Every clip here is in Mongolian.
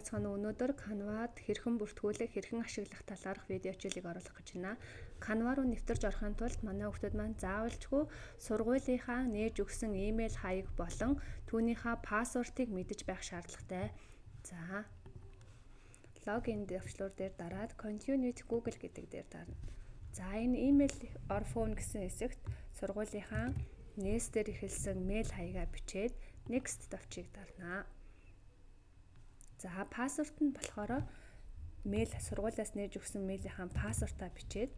байцгаана уу? Өнөөдөр Canva-д хэрхэн бүртгүүлэх, хэрхэн ашиглах талаарх видео хичээлийг оруулах гэж байна. Canva руу нэвтэрч орохын тулд манай хүүхдүүд маань заавалчгүй сургуулийнхаа нээж өгсөн имэйл хаяг болон түүнийхээ пассвортыг мэдэж байх шаардлагатай. За. Login дэвшлүүр дээр дараад Continue with Google гэдэг дээр дарна. За, энэ email or phone гэсэн хэсэгт сургуулийнхаа нээсээр эхэлсэн мэйл хаягаа бичээд Next давчийг дарнаа. За, пассворт нь болохоор мэйл сургуулиас нээж өгсөн мэйлийнхаа пассвортаа бичээд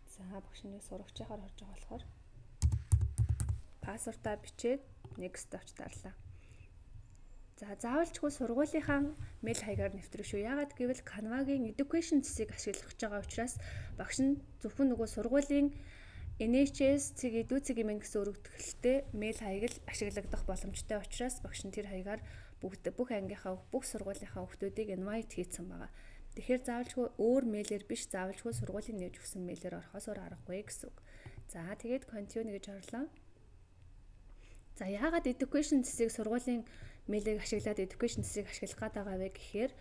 за, багш нэг сурагчаар харж байгаа болохоор пассвортаа бичээд Next давч дарлаа. За, заавалчгүй сургуулийнхаа мэйл хаягаар нэвтрэх шүү. Яагаад гэвэл Canva-гийн education цэцгийг ашиглах гэж байгаа учраас багш нь зөвхөн нөгөө сургуулийн NHS цэг эдүү цэг юм гэсэн өргөдөлтөй мэйл хаяг л ашиглагдах боломжтой учраас багш нь тэр хаягаар бүх ангийнхаа бүх сургуулийнхаа хүүхдүүдийг invite хийсэн байгаа. Тэгэхээр заавалчгүй өөр мэйлээр биш, заавалчгүй сургуулийн нээж өгсөн мэйлээр орохоос өөр аргагүй гэсэн үг. За, тэгээд continue гэж орлоо. За, яагаад education цэцгийг сургуулийн мэйлийг ашиглаад education цэцгийг ашиглах гээд байгаа вэ гэхээр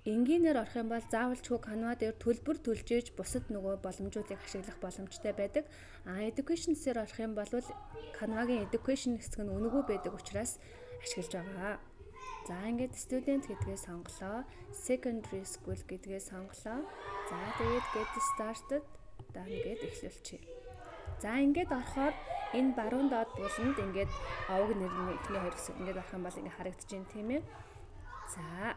энгийнээр орох юм бол заавалчгүй Canva дээр төлбөр төлж бусад нөгөө боломжуудыг ашиглах боломжтой байдаг. Education цэцээр орох юм бол Canva-гийн education хэсэг нь үнэгүй байдаг учраас ашиглаж байгаа. За, ингээд student гэдгээ сонголоо. Secondary school гэдгээ сонголоо. За, тэгээд get started даа ингээд эхлүүлчихье. За, ингээд орохоор энэ баруун доод буланд ингээд овог нэрний эхний хоёр хэсэг ингээд орох юм бол ингээд харагдаж байна тийм ээ. За,